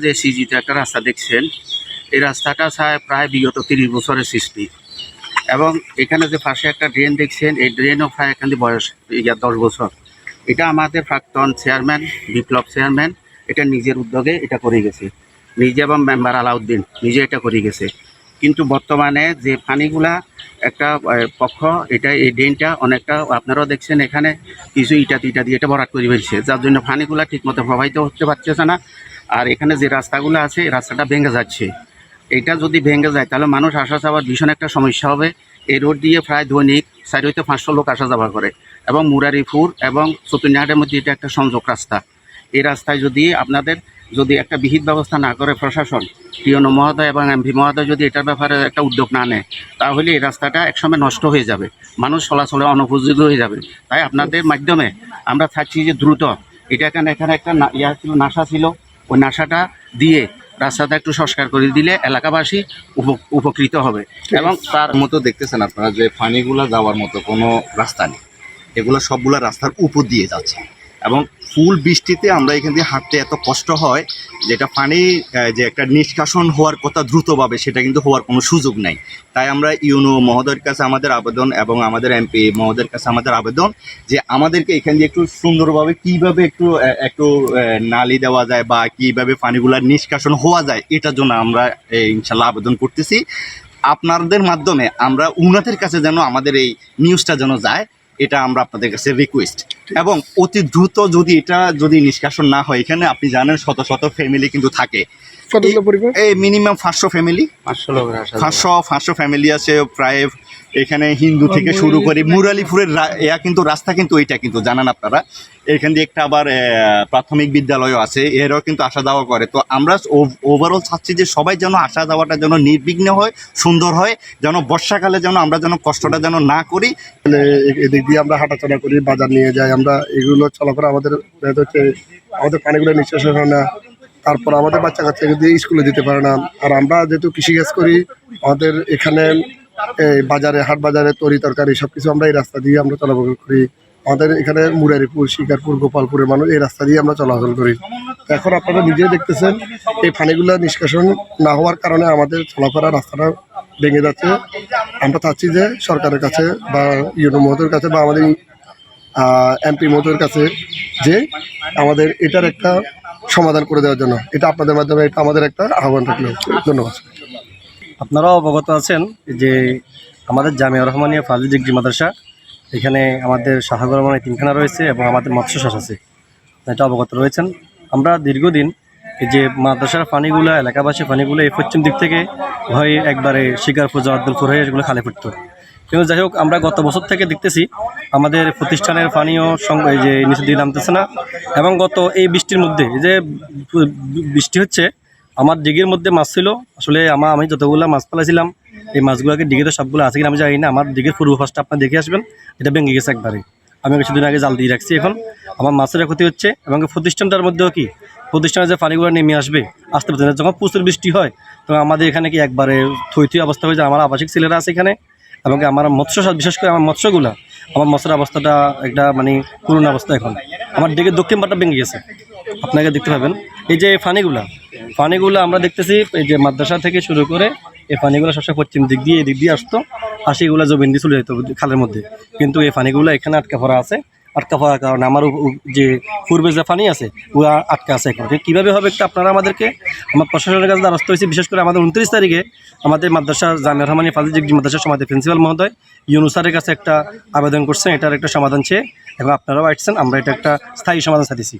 যে সিজিতে একটা রাস্তা দেখছেন, এই রাস্তাটা প্রায় বিগত 30 বছরের সৃষ্টি। এবং এখানে যে পাশে একটা ড্রেন দেখছেন, এই ড্রেনও প্রায় এখানে বয়স 10 বছর। এটা আমাদের প্রাক্তন চেয়ারম্যান বিপ্লব চেয়ারম্যান এটা নিজের উদ্যোগে এটা করে গেছে, নিজে এবং মেম্বার আলাউদ্দিন নিজে এটা করে গেছে। কিন্তু বর্তমানে যে পানিগুলা একটা পক্ষ এটা এই ড্রেনটা অনেকটা আপনারাও দেখছেন এখানে কিছু ইটা দিয়ে এটা ভরাট করে ফেলছে, যার জন্য পানিগুলা ঠিকমতো প্রবাহিত হতে পারছে না। আর এখানে যে রাস্তাগুলো আছে এই রাস্তাটা ভেঙে যাচ্ছে। এটা যদি ভেঙে যায় তাহলে মানুষ আসা যাওয়ার ভীষণ একটা সমস্যা হবে। এই রোড দিয়ে প্রায় দৈনিক 4 হইতে 500 লোক আসা যাওয়া করে এবং মুরারিপুর এবং চতুর্নিহাটের মধ্যে এটা একটা সংযোগ রাস্তা। এই রাস্তায় যদি আপনাদের যদি একটা বিহিত ব্যবস্থা না করে প্রশাসন, পিওনো মহোদয় এবং এমপি মহোদয় যদি এটার ব্যাপারে একটা উদ্যোগ না নেয়, তাহলে এই রাস্তাটা একসময় নষ্ট হয়ে যাবে, মানুষ চলাচলে অনুপযোগী হয়ে যাবে। তাই আপনাদের মাধ্যমে আমরা চাচ্ছি যে দ্রুত এটা এখানে একটা ছিল, নাসা ছিল, ওই নাসাটা দিয়ে রাস্তাটা একটু সংস্কার করে দিলে এলাকাবাসী উপকৃত হবে। এবং তার মতো দেখতেছেন আপনারা যে পানিগুলা যাওয়ার মতো কোনো রাস্তা নেই, এগুলো সবগুলা রাস্তার উপর দিয়ে যাচ্ছে এবং ফুল বৃষ্টিতে আমরা এখান দিয়ে হাঁটতে এত কষ্ট হয়, যেটা পানি যে একটা নিষ্কাশন হওয়ার কথা দ্রুতভাবে সেটা কিন্তু হওয়ার কোনো সুযোগ নাই। তাই আমরা ইউনো মহোদয়ের কাছে আমাদের আবেদন এবং আমাদের এমপি মহোদয়ের কাছে আমাদের আবেদন যে আমাদেরকে এখান দিয়ে একটু সুন্দরভাবে কীভাবে একটু নালি দেওয়া যায় বা কীভাবে পানিগুলার নিষ্কাশন হওয়া যায়, এটার জন্য আমরা ইনশাল্লাহ আবেদন করতেছি। আপনাদের মাধ্যমে আমরা উনাদের কাছে যেন আমাদের এই নিউজটা যেন যায়, এটা আমরা আপনাদের কাছে রিকোয়েস্ট। এবং অতি দ্রুত যদি নিষ্কাশন না হয়, এখানে আপনি জানেন শত শত ফ্যামিলি কিন্তু থাকে, এই মিনিমাম 500 ফ্যামিলি, 500 ফ্যামিলি আছে প্রায়। এখানে হিন্দু থেকে শুরু করে মুরালিপুরের কিন্তু রাস্তা কিন্তু এইটা কিন্তু জানান আপনারা, এখান দিয়ে একটা আবার প্রাথমিক বিদ্যালয়ও আছে, এরাও কিন্তু আসা যাওয়া করে। তো আমরা ওভারঅল চাচ্ছি যে সবাই যেন আসা যাওয়াটা যেন নির্বিঘ্ন হয়, সুন্দর হয়, যেন বর্ষাকালে যেন আমরা যেন কষ্টটা যেন না করি। এদিক দিয়ে আমরা হাঁটাচলা করি, বাজার নিয়ে যাই, আমরা এগুলো চলাফেরা আমাদের হচ্ছে আমাদের পানিগুলো নিঃশ্বাস হয় না, তারপর আমাদের বাচ্চা কাচ্চা দিয়ে স্কুলে যেতে পারে না। আর আমরা যেহেতু কৃষিকাজ করি, আমাদের এখানে বাজারে হাট বাজারে তরি তরকারি সব কিছু আমরা এই রাস্তা দিয়ে আমরা চলাচল করি। আমাদের এখানে মুরারিপুর, শিকারপুর, গোপালপুরের মানুষ এই রাস্তা দিয়ে আমরা চলাচল করি। এখন আপনারা নিজেই দেখতেছেন এই পানিগুলো নিষ্কাশন না হওয়ার কারণে আমাদের চলাফেরা রাস্তাটা ভেঙে যাচ্ছে। আমরা চাচ্ছি যে সরকারের কাছে বা ইউনো মহোদয়ের কাছে বা আমাদের এমপি মহোদয়ের কাছে যে আমাদের এটার একটা সমাধান করে দেওয়ার জন্য, এটা আপনাদের মাধ্যমে এটা আমাদের একটা আহ্বান থাকলো। ধন্যবাদ। আপনারাও অবগত আছেন যে আমাদের জামিয়া রহমানিয়া ফাজিল ডিগ্রি মাদ্রাসা, এখানে আমাদের শাহগর মানে 3খানা রয়েছে এবং আমাদের মৎস্য চাষ আছে, এটা অবগত রয়েছেন। আমরা দীর্ঘদিন এই যে মাদ্রাসার পানিগুলো, এলাকাবাসী পানিগুলো এই পশ্চিম দিক থেকে হয় একবারে শিকারপুর, জগদ্দলপুর হয়ে এগুলো খালে পড়তো। কিন্তু যাই হোক, আমরা গত বছর থেকে দেখতেছি আমাদের প্রতিষ্ঠানের পানিও এই যে নিচের দিকে নামতেছে না। এবং গত এই বৃষ্টির মধ্যে এই যে বৃষ্টি হচ্ছে, আমার ডিগির মধ্যে মাছ ছিল, আসলে আমি যতগুলো মাছ ফেলাইছিলাম এই মাছগুলোকে ডিগিতে সবগুলো আছে কিনা আমি জানি না। আমার ডিগির পূর্ব পাশটা আপনার দেখে আসবেন, এটা ভেঙে গেছে একবারে। আমি কিছুদিন আগে জাল দিয়ে রাখছি, এখন আমার মাছের ক্ষতি হচ্ছে। এবং প্রতিষ্ঠানটার মধ্যেও কি প্রতিষ্ঠানে যে পানিগুলো নেমে আসবে আসতে পারছে না, যখন প্রচুর বৃষ্টি হয় তখন আমাদের এখানে কি একবারে থই অবস্থা হয়ে যায়। আমার আবাসিক ছেলেরা আছে এখানে এবং আমার মৎস্য, বিশেষ করে আমার মৎস্যের অবস্থাটা একটা মানে পুরনো অবস্থা। এখন আমার দিকে দক্ষিণ পাটটা ভেঙে গেছে, আপনাকে দেখতে পাবেন। এই যে পানিগুলো আমরা দেখতেছি এই যে মাদ্রাসা থেকে শুরু করে এই পানিগুলো সবসময় পশ্চিম দিক দিয়ে এদিক দিয়ে আসতো, আর সেগুলো জমিন দিয়ে চলে যেত খালের মধ্যে। কিন্তু এই পানিগুলো এখানে আটকা পড়া আছে, আটকা পড়ার কারণে আমার যে পূর্বে যে পানি আছে ও আটকা আছে। এখন কীভাবে হবে একটু আপনারা আমাদেরকে, আমার প্রশাসনের কাছে দ্বারস্থ হয়েছে। বিশেষ করে আমাদের 29 তারিখে আমাদের মাদ্রাসার জামিয়া রহমানিয়া ফাজিল ডিগ্রি মাদ্রাসার সমাজের প্রিন্সিপাল মহোদয় ইউনুস স্যারের কাছে একটা আবেদন করছেন, এটার একটা সমাধান চেয়ে, এবং আপনারাও আসছেন, আমরা এটা একটা স্থায়ী সমাধান চাইছি।